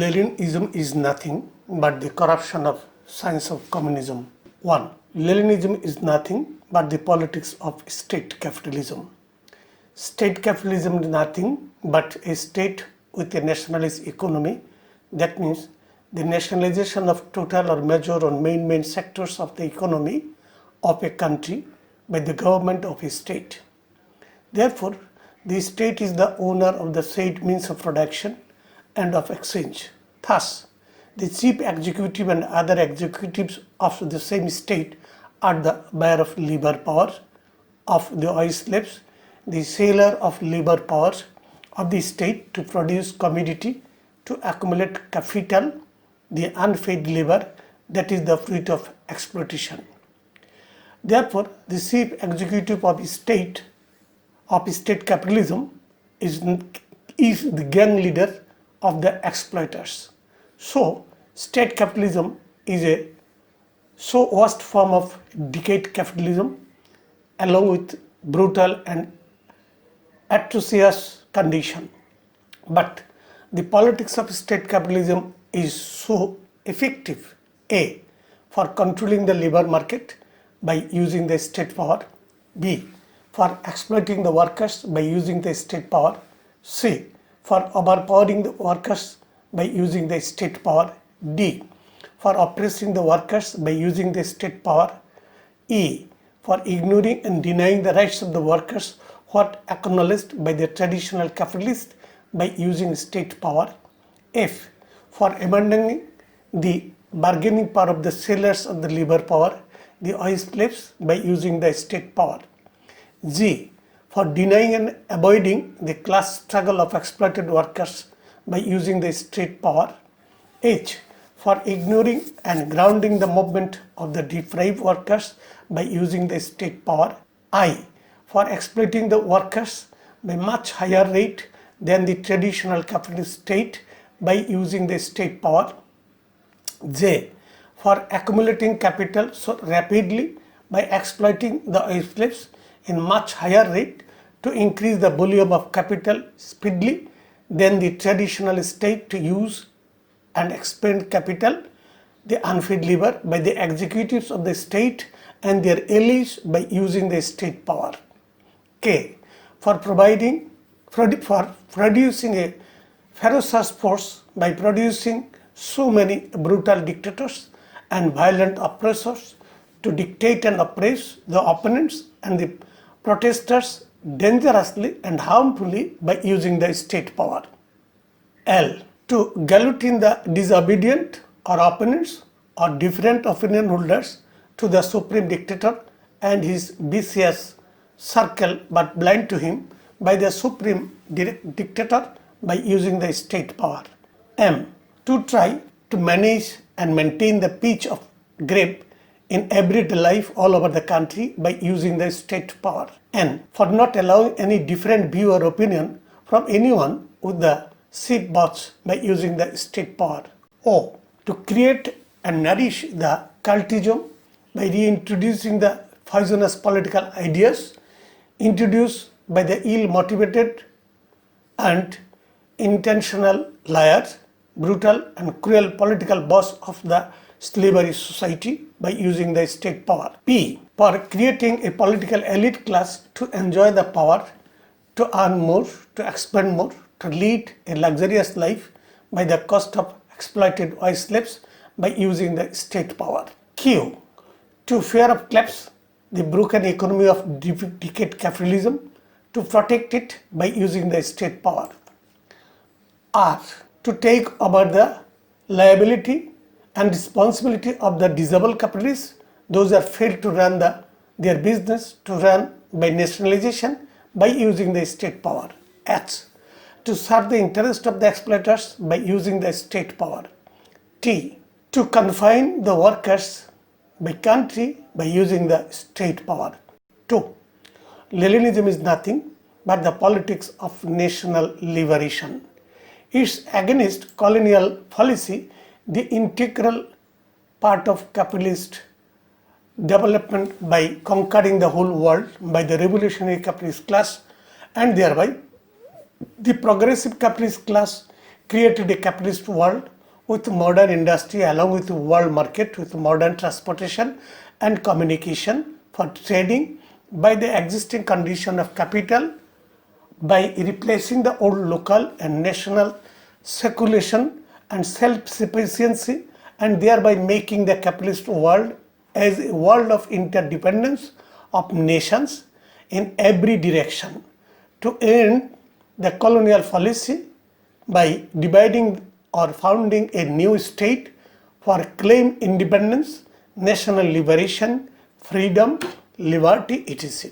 Leninism is nothing but the corruption of science of communism. 1. Leninism is nothing but the politics of state capitalism. State capitalism is nothing but a state with a nationalist economy. That means the nationalization of total or major or main sectors of the economy of a country by the government of a state. Therefore, the state is the owner of the said means of production and of exchange. Thus, the chief executive and other executives of the same state are the buyer of labor power of the oil slaves, the seller of labor power of the state to produce commodity, to accumulate capital, the unpaid labor, that is the fruit of exploitation. Therefore, the chief executive of state capitalism is the gang leader of the exploiters. So, state capitalism is a so worst form of decayed capitalism along with brutal and atrocious condition. But the politics of state capitalism is so effective. A. For controlling the labor market by using the state power. B. For exploiting the workers by using the state power. C. For overpowering the workers by using the state power. D. For oppressing the workers by using the state power. E. For ignoring and denying the rights of the workers what acknowledged by the traditional capitalists by using state power. F. For abandoning the bargaining power of the sellers of the labor power, the oil slaves, by using the state power. G. For denying and avoiding the class struggle of exploited workers by using the state power. H. For ignoring and grounding the movement of the deprived workers by using the state power. I. For exploiting the workers by much higher rate than the traditional capitalist state by using the state power. J. For accumulating capital so rapidly by exploiting the oil slaves in much higher rate to increase the volume of capital speedily than the traditional state to use and expend capital, the unpaid labor by the executives of the state and their allies by using the state power. K. For producing a ferocious force by producing so many brutal dictators and violent oppressors to dictate and oppress the opponents and the protesters dangerously and harmfully by using the state power. L. To guillotine the disobedient or opponents or different opinion holders to the supreme dictator and his vicious circle but blind to him by the supreme dictator by using the state power. M. To try to manage and maintain the peace of grape in everyday life all over the country by using the state power. N. For not allowing any different view or opinion from anyone with the sheep bots by using the state power. O. To create and nourish the cultism by reintroducing the poisonous political ideas introduced by the ill-motivated and intentional liars, brutal and cruel political boss of the slavery society by using the state power. P. For creating a political elite class to enjoy the power, to earn more, to expend more, to lead a luxurious life by the cost of exploited oil slaves by using the state power. Q. To fear of collapse the broken economy of decayed capitalism, to protect it by using the state power. R. To take over the liability and responsibility of the disabled capitalists, those that failed to run their business, to run by nationalization by using the state power. H. To serve the interest of the exploiters by using the state power. T. To confine the workers by country by using the state power. 2. Leninism is nothing but the politics of national liberation. It's against colonial policy, the integral part of capitalist development by conquering the whole world by the revolutionary capitalist class, and thereby the progressive capitalist class created a capitalist world with modern industry along with world market with modern transportation and communication for trading by the existing condition of capital by replacing the old local and national circulation and self-sufficiency and thereby making the capitalist world as a world of interdependence of nations in every direction to end the colonial policy by dividing or founding a new state for claim independence, national liberation, freedom, liberty, etc.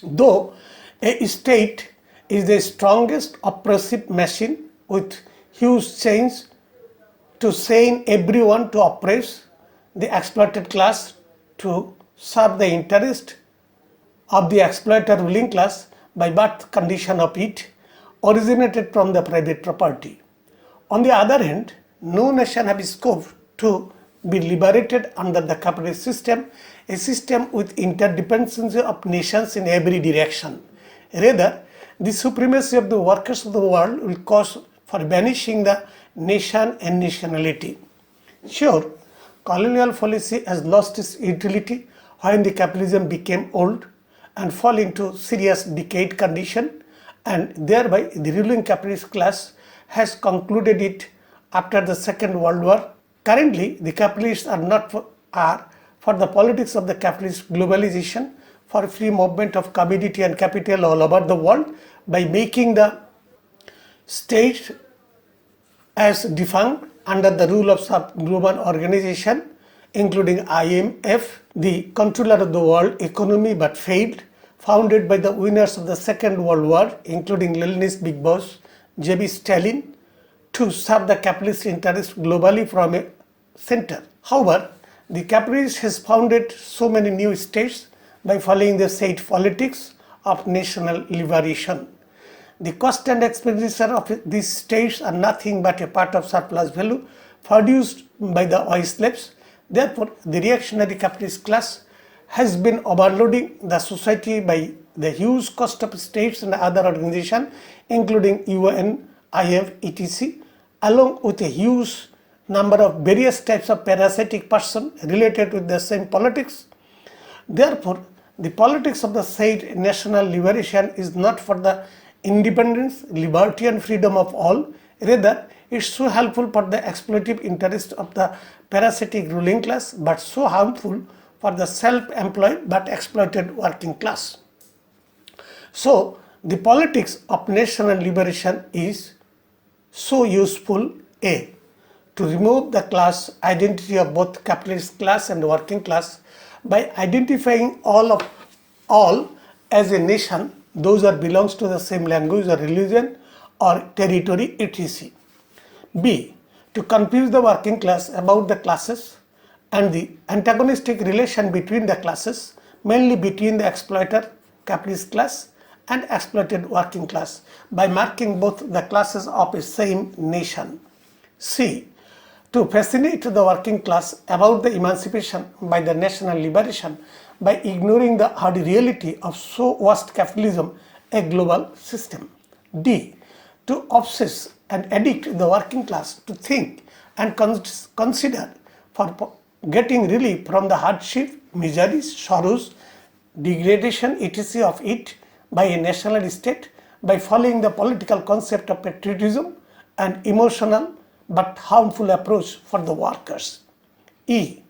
Though a state is the strongest oppressive machine with huge chains to chain everyone to oppress the exploited class to serve the interest of the exploiter ruling class by birth condition of it originated from the private property. On the other hand, no nation has scope to be liberated under the capitalist system, a system with interdependency of nations in every direction. Rather, the supremacy of the workers of the world will cause for banishing the nation and nationality. Sure, colonial policy has lost its utility when the capitalism became old and fall into serious decayed condition, and thereby the ruling capitalist class has concluded it after the Second World War. Currently, the capitalists are for the politics of the capitalist globalization, for free movement of commodity and capital all over the world by making the state as defunct under the rule of some global organization including IMF, the controller of the world economy but failed, founded by the winners of the Second World War including Leninist big boss J.B. Stalin, to serve the capitalist interest globally from a center. However, the capitalist has founded so many new states by following the said politics of national liberation. The cost and expenditure of these states are nothing but a part of surplus value produced by the oil slaves. Therefore, the reactionary capitalist class has been overloading the society by the huge cost of states and other organizations including UN, IMF, etc., along with a huge number of various types of parasitic persons related with the same politics. Therefore, the politics of the said national liberation is not for the independence, liberty and freedom of all. Rather, it's so helpful for the exploitative interest of the parasitic ruling class, but so harmful for the self-employed but exploited working class. So, the politics of national liberation is so useful: A, to remove the class identity of both capitalist class and working class by identifying all as a nation, those that belongs to the same language or religion or territory, etc. B, to confuse the working class about the classes and the antagonistic relation between the classes, mainly between the exploiter capitalist class and exploited working class by marking both the classes of a same nation. C, to fascinate the working class about the emancipation by the national liberation by ignoring the hard reality of so vast capitalism, a global system. D, to obsess and addict the working class to think and consider for getting relief from the hardship, miseries, sorrows, degradation, etc. of it by a national state by following the political concept of patriotism and emotional but harmful approach for the workers. E,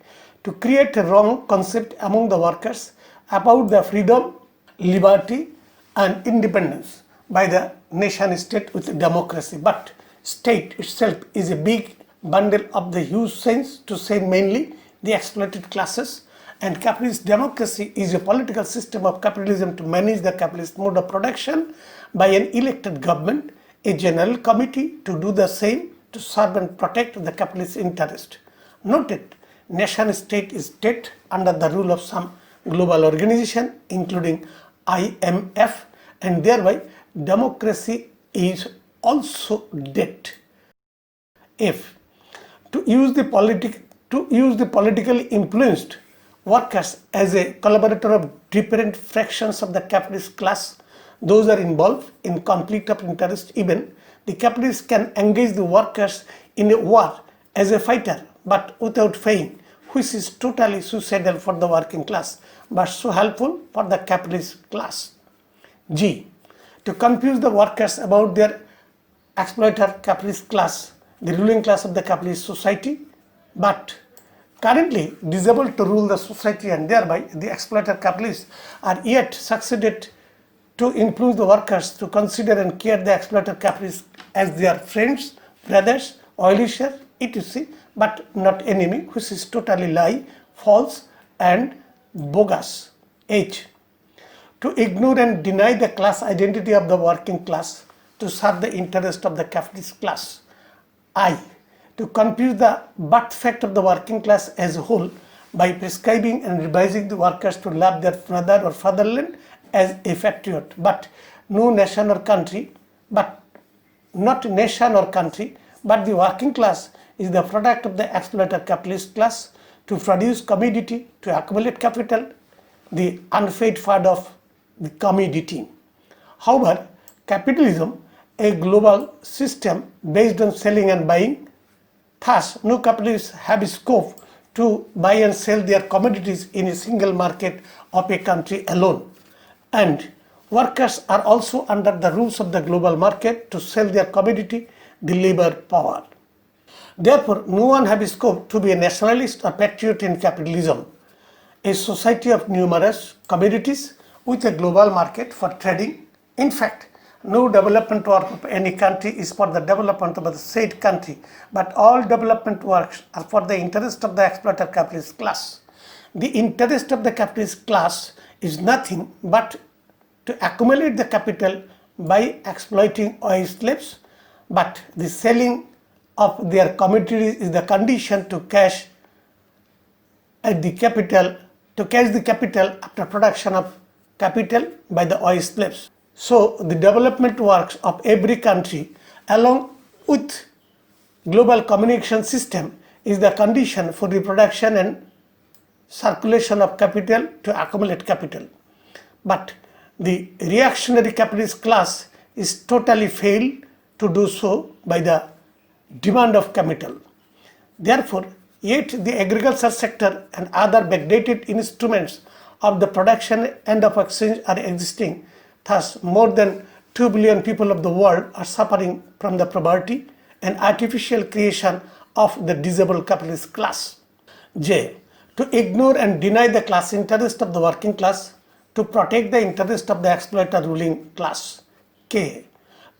to create a wrong concept among the workers about the freedom, liberty and independence by the nation state with democracy, but state itself is a big bundle of the huge sense to say mainly the exploited classes, and capitalist democracy is a political system of capitalism to manage the capitalist mode of production by an elected government, a general committee to do the same to serve and protect the capitalist interest. Note it, nation state is dead under the rule of some global organization including IMF, and thereby democracy is also dead. F, to use the politically influenced workers as a collaborator of different fractions of the capitalist class, those are involved in conflict of interest, even the capitalist can engage the workers in a war as a fighter but without paying, which is totally suicidal for the working class but so helpful for the capitalist class. G. To confuse the workers about their exploiter capitalist class, the ruling class of the capitalist society, but currently disabled to rule the society, and thereby the exploiter capitalists are yet succeeded to influence the workers to consider and care the exploiter capitalists as their friends, brothers, well-wishers, etc., but not enemy, which is totally lie, false and bogus. H. To ignore and deny the class identity of the working class to serve the interest of the capitalist class. I. To confuse the birth fact of the working class as a whole by prescribing and revising the workers to love their mother or fatherland as a patriot, but no nation or country, but not nation or country, but the working class is the product of the exploiter capitalist class to produce commodity, to accumulate capital, the unpaid part of the commodity. However, capitalism, a global system based on selling and buying, thus no capitalists have scope to buy and sell their commodities in a single market of a country alone. And workers are also under the rules of the global market to sell their commodity, the labor power. Therefore, no one has scope to be a nationalist or patriot in capitalism, a society of numerous commodities with a global market for trading. In fact, no development work of any country is for the development of the said country, but all development works are for the interest of the exploiter capitalist class. The interest of the capitalist class is nothing but to accumulate the capital by exploiting oil slaves, but the selling of their commodities is the condition to cash the capital after production of capital by the oil slaves. So the development works of every country along with global communication system is the condition for the production and circulation of capital to accumulate capital. But the reactionary capitalist class is totally failed to do so by the demand of capital. Therefore, yet the agriculture sector and other backdated instruments of the production and of exchange are existing. Thus, more than 2 billion people of the world are suffering from the poverty and artificial creation of the disabled capitalist class. J. To ignore and deny the class interest of the working class to protect the interest of the exploiter ruling class. K.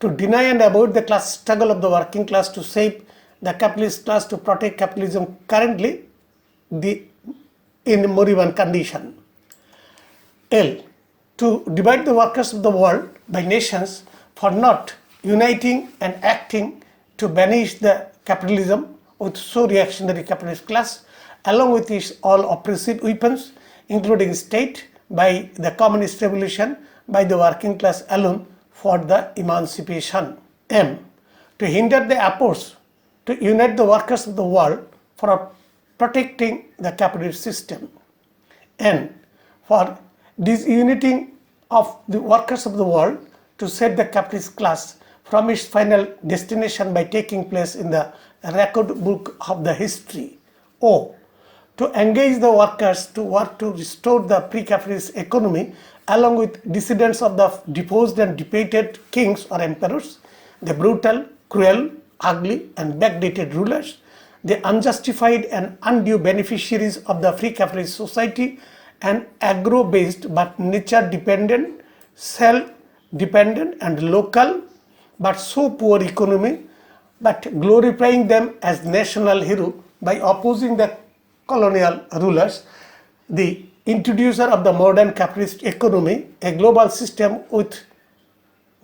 To deny and avoid the class struggle of the working class to save the capitalist class to protect capitalism currently in moribund condition. L. To divide the workers of the world by nations for not uniting and acting to banish the capitalism with so reactionary capitalist class along with its all oppressive weapons including state by the communist revolution by the working class alone for the emancipation. M. To hinder the efforts to unite the workers of the world for protecting the capitalist system. N. For disuniting of the workers of the world to set the capitalist class from its final destination by taking place in the record book of the history. O. To engage the workers to work to restore the pre-capitalist economy along with dissidents of the deposed and defeated kings or emperors, the brutal, cruel, ugly and backdated rulers, the unjustified and undue beneficiaries of the free capitalist society, and agro-based but nature-dependent, self-dependent and local but so poor economy, but glorifying them as national hero by opposing the colonial rulers, the introducer of the modern capitalist economy, a global system with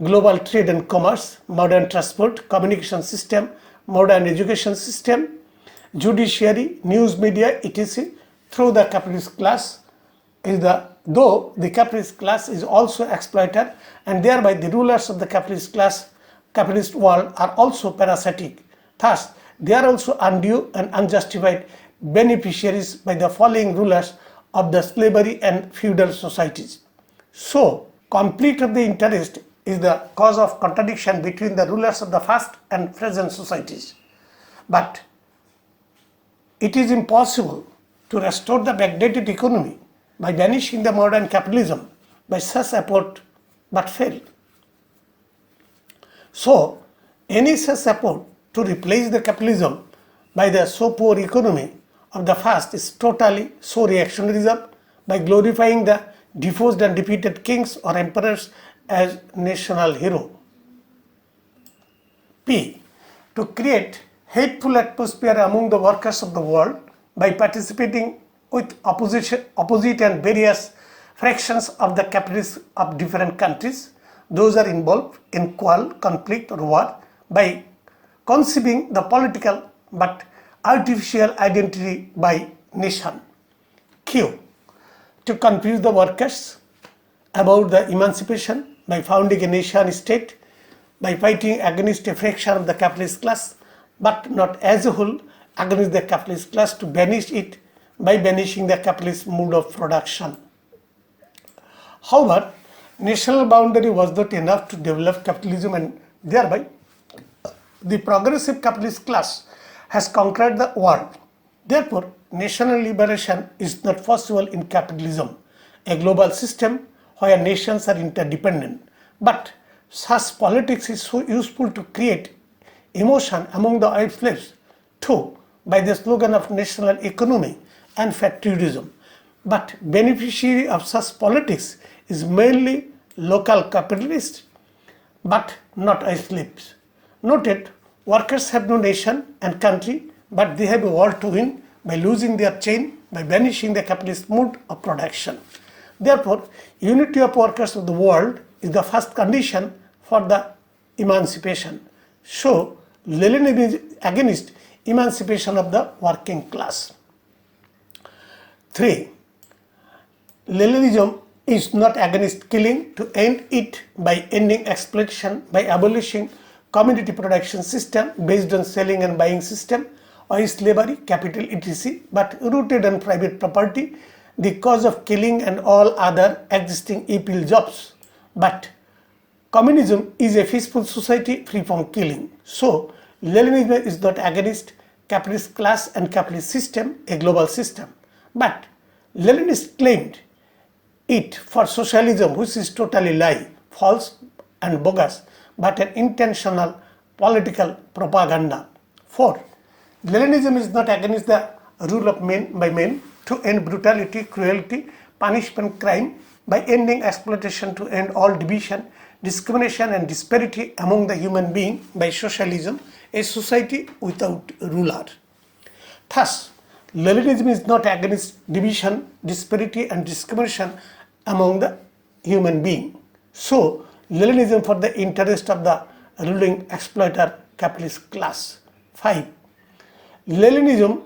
global trade and commerce, modern transport, communication system, modern education system, judiciary, news media, etc. through the capitalist class though the capitalist class is also exploited and thereby the rulers of the capitalist world are also parasitic. Thus, they are also undue and unjustified beneficiaries by the following rulers of the slavery and feudal societies. So, conflict of the interest is the cause of contradiction between the rulers of the past and present societies. But it is impossible to restore the backdated economy by banishing the modern capitalism by such effort but failed. So, any such effort to replace the capitalism by the so poor economy of the past is totally so reactionarism by glorifying the deposed and defeated kings or emperors as national hero. P. To create hateful atmosphere among the workers of the world by participating with opposite and various fractions of the capitalists of different countries. Those are involved in quarrel, conflict or war by conceiving the political but artificial identity by nation. Q. To confuse the workers about the emancipation by founding a nation state, by fighting against a fraction of the capitalist class, but not as a whole against the capitalist class, to banish it by banishing the capitalist mode of production. However, national boundary was not enough to develop capitalism, and thereby the progressive capitalist class has conquered the world. Therefore, national liberation is not possible in capitalism, a global system where nations are interdependent. But such politics is so useful to create emotion among the white slaves too by the slogan of national economy and patriotism. But beneficiary of such politics is mainly local capitalists, but not white slaves. Noted, workers have no nation and country, but they have a war to win by losing their chain, by banishing the capitalist mode of production. Therefore, unity of workers of the world is the first condition for the emancipation. So, Leninism is against emancipation of the working class. 3. Leninism is not against killing to end it by ending exploitation, by abolishing commodity production system based on selling and buying system or slavery, capital, etc., but rooted on private property, the cause of killing and all other existing evil jobs. But communism is a peaceful society free from killing. So, Leninism is not against capitalist class and capitalist system, a global system. But Leninists claimed it for socialism, which is totally lie, false and bogus, but an intentional political propaganda. 4. Leninism is not against the rule of men by men to end brutality, cruelty, punishment, crime, by ending exploitation to end all division, discrimination and disparity among the human being by socialism, a society without ruler. Thus, Leninism is not against division, disparity and discrimination among the human being. So, Leninism for the interest of the ruling exploiter capitalist class. 5. Leninism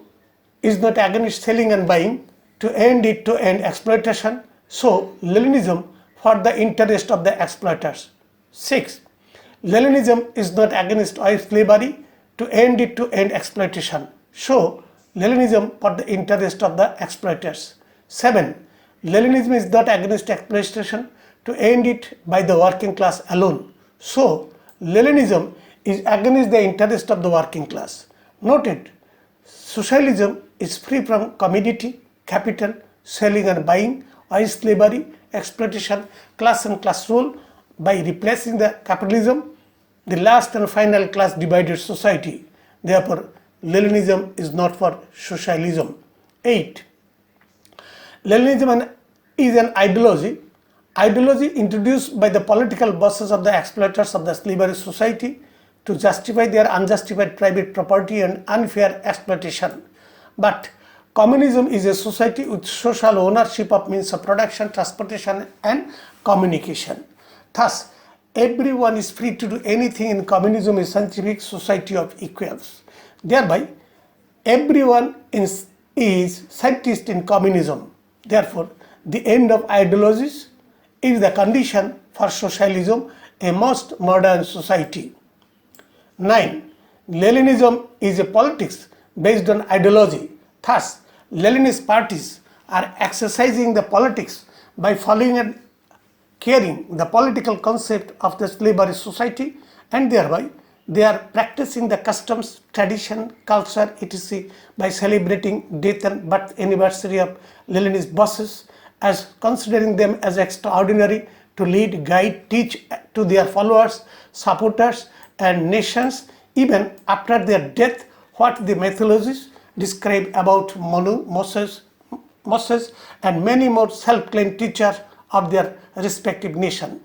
is not against selling and buying to end it to end exploitation. So, Leninism for the interest of the exploiters. 6. Leninism is not against wife slavery to end it to end exploitation. So, Leninism for the interest of the exploiters. 7. Leninism is not against exploitation to end it by the working class alone. So, Leninism is against the interest of the working class. Noted, socialism is free from commodity, capital, selling and buying, or slavery, exploitation, class and class rule by replacing the capitalism, the last and final class divided society. Therefore, Leninism is not for socialism. 8. Leninism is an ideology introduced by the political bosses of the exploiters of the slavery society to justify their unjustified private property and unfair exploitation. But communism is a society with social ownership of means of production, transportation and communication. Thus, everyone is free to do anything in communism, a scientific society of equals. Thereby, everyone is scientist in communism. Therefore, the end of ideologies is the condition for socialism, a most modern society. 9. Leninism is a politics based on ideology. Thus, Leninist parties are exercising the politics by following an carrying the political concept of the slavery society, and thereby they are practicing the customs, tradition, culture, etc. by celebrating death and birth anniversary of Leninist bosses, as considering them as extraordinary to lead, guide, teach to their followers, supporters, and nations even after their death what the mythologies describe about Manu, Moses, and many more self-claimed teachers of their respective nation.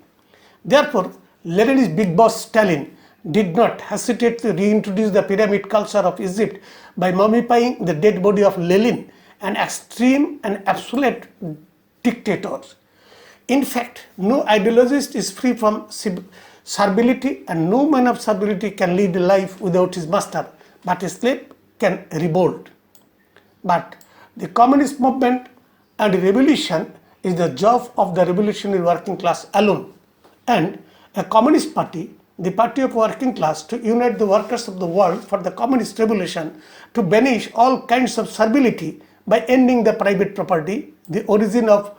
Therefore, Leninist big boss Stalin did not hesitate to reintroduce the pyramid culture of Egypt by mummifying the dead body of Lenin, an extreme and absolute dictator. In fact, no ideologist is free from servility, and no man of servility can lead a life without his master, but a slave can revolt. But the communist movement and revolution is the job of the revolutionary working class alone, and a communist party, the party of working class, to unite the workers of the world for the communist revolution, to banish all kinds of servility by ending the private property, the origin of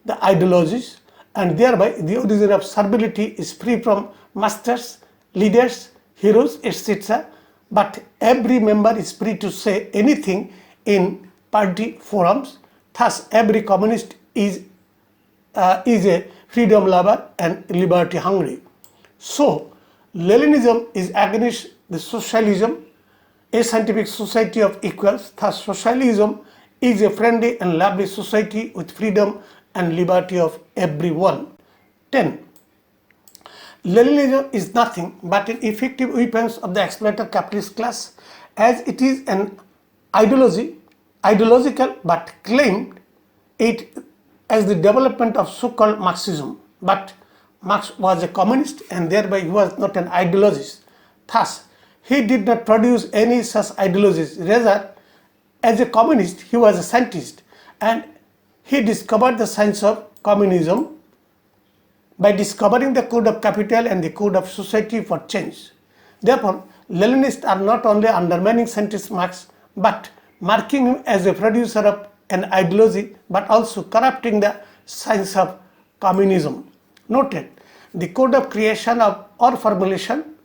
the ideologies, and thereby the origin of servility is free from masters, leaders, heroes, etc. But every member is free to say anything in party forums. Thus, every communist is a freedom lover and liberty hungry. So, Leninism is against the socialism, a scientific society of equals. Thus, socialism is a friendly and lovely society with freedom and liberty of everyone. 10. Leninism is nothing but an effective weapon of the exploiter capitalist class, as it is an ideological, but claimed it as the development of so-called Marxism. But Marx was a communist, and thereby he was not an ideologist. Thus, he did not produce any such ideologies. Rather, as a communist, he was a scientist, and he discovered the science of communism by discovering the code of capital and the code of society for change. Therefore, Leninists are not only undermining scientist Marx, but marking him as a producer of an ideology, but also corrupting the science of communism. Noted, the code of creation of or formulation,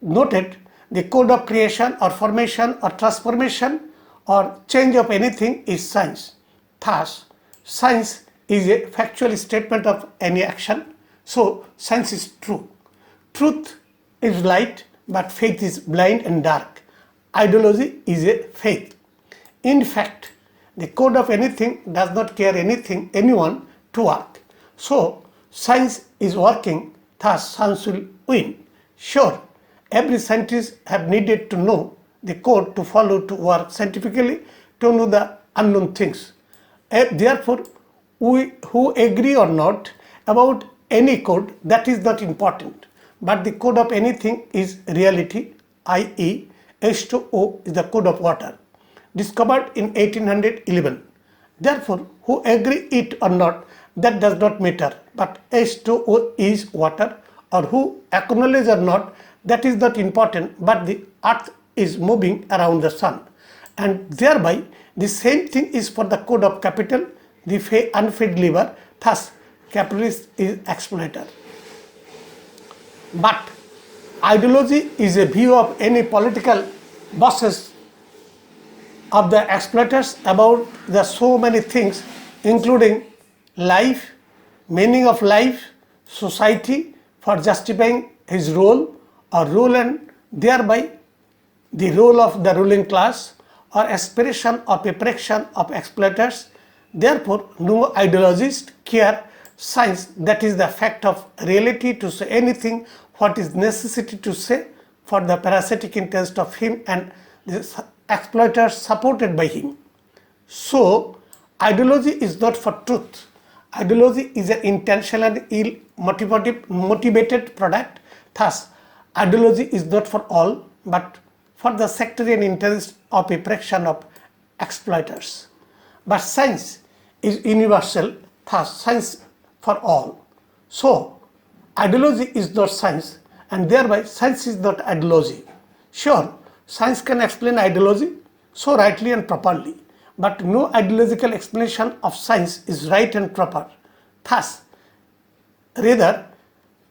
noted, the code of creation or formation or transformation or change of anything is science. Thus, science is a factual statement of any action. So, science is true. Truth is light, but faith is blind and dark. Ideology is a faith. In fact, the code of anything does not care anyone to work. So, science is working, thus science will win. Sure, every scientist have needed to know the code to follow to work scientifically, to know the unknown things. Therefore, we who agree or not about any code, that is not important. But the code of anything is reality, i.e. H2O is the code of water, discovered in 1811. Therefore, who agree it or not, that does not matter. But H2O is water, or who acknowledge or not, that is not important. But the earth is moving around the sun, and thereby the same thing is for the code of capital, the unfed labor. Thus, capitalist is exploiter. But ideology is a view of any political bosses of the exploiters about the so many things, including life, meaning of life, society, for justifying his role or rule, and thereby the role of the ruling class or aspiration of a fraction of exploiters. Therefore, no ideologist care science, that is the fact of reality, to say anything what is necessity to say for the parasitic interest of him and the exploiters supported by him. So, ideology is not for truth. Ideology is an intentional and ill-motivated product. Thus, ideology is not for all, but for the sectarian interest of a fraction of exploiters. But science is universal, thus science for all. So, ideology is not science, and thereby science is not ideology. Sure, science can explain ideology so rightly and properly, but no ideological explanation of science is right and proper. Thus, rather,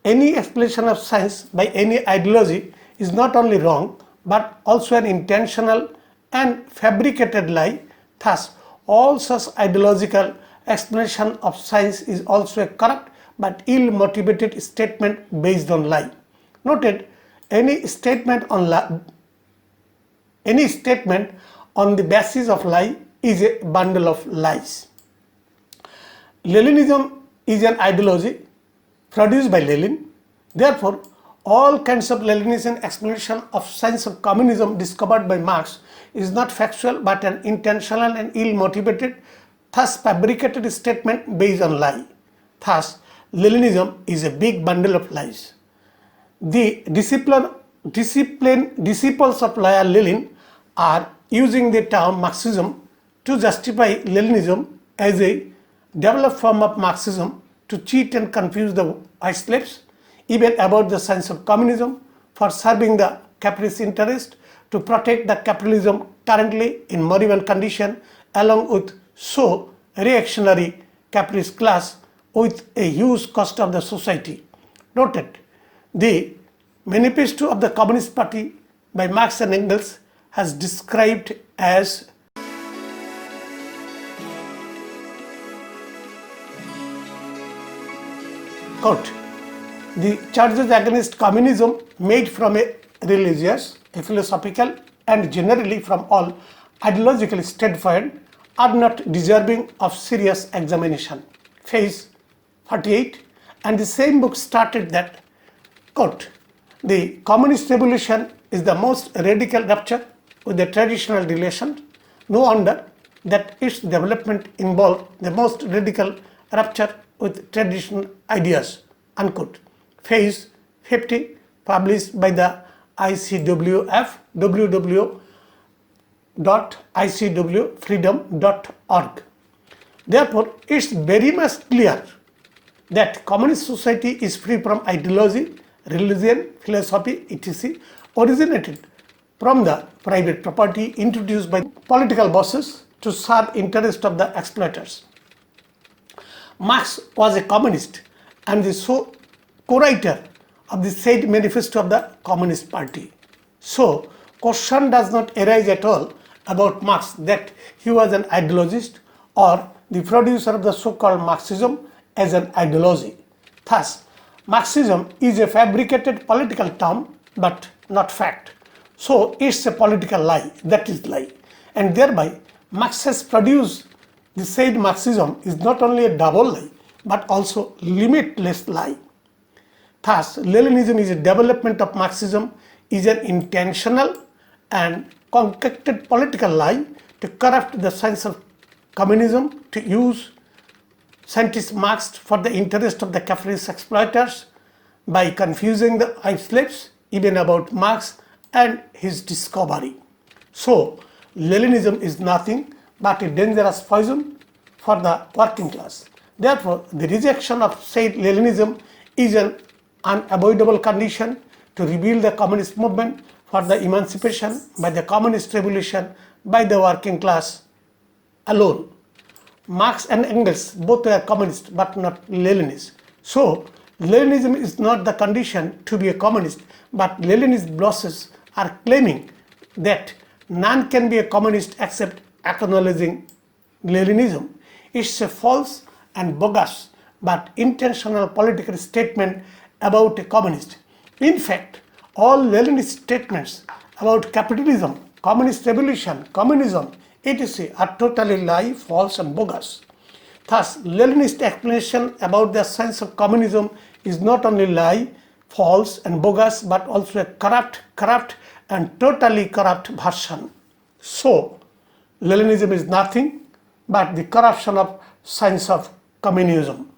any explanation of science by any ideology is not only wrong but also an intentional and fabricated lie. Thus, all such ideological explanation of science is also a corrupt but ill-motivated statement based on lie. Noted, any statement on the basis of lie is a bundle of lies. Leninism is an ideology produced by Lenin. Therefore, all kinds of Leninist explanation of science of communism discovered by Marx is not factual but an intentional and ill-motivated, thus fabricated statement based on lie. Thus, Leninism is a big bundle of lies. The disciples of Lenin are using the term Marxism to justify Leninism as a developed form of Marxism to cheat and confuse the white slaves, even about the science of communism, for serving the capitalist interest, to protect the capitalism currently in moribund condition, along with so reactionary capitalist class with a huge cost of the society. Noted, the Manifesto of the Communist Party by Marx and Engels has described as quote, the charges against communism made from a religious, a philosophical and generally from all ideological standpoint are not deserving of serious examination. Page 48, and the same book started that, quote, the communist revolution is the most radical rupture with the traditional relation. No wonder that its development involved the most radical rupture with traditional ideas, unquote. Page 50, published by the ICWF, www.icwfreedom.org. Therefore, it's very much clear that communist society is free from ideology, religion, philosophy, etc., originated from the private property introduced by political bosses to serve interest of the exploiters. Marx was a communist and the co-writer of the said Manifesto of the Communist Party. So, question does not arise at all about Marx that he was an ideologist or the producer of the so-called Marxism as an ideology. Thus, Marxism is a fabricated political term but not fact. So, it's a political lie, that is lie. And thereby, Marx has produced the said Marxism is not only a double lie but also limitless lie. Thus, Leninism is a development of Marxism, is an intentional and concocted political lie to corrupt the science of communism, to use scientists Marx for the interest of the capitalist exploiters by confusing the white slaves, even about Marx and his discovery. So, Leninism is nothing but a dangerous poison for the working class. Therefore, the rejection of said Leninism is an unavoidable condition to rebuild the communist movement for the emancipation by the communist revolution by the working class alone. Marx and Engels both were communists but not Leninists. So, Leninism is not the condition to be a communist, but Leninist bosses are claiming that none can be a communist except acknowledging Leninism. It's a false and bogus but intentional political statement about a communist. In fact, all Leninist statements about capitalism, communist revolution, communism, etc. are totally lie, false and bogus. Thus, Leninist explanation about the science of communism is not only lie, false and bogus but also a corrupt and totally corrupt version. So, Leninism is nothing but the corruption of science of communism.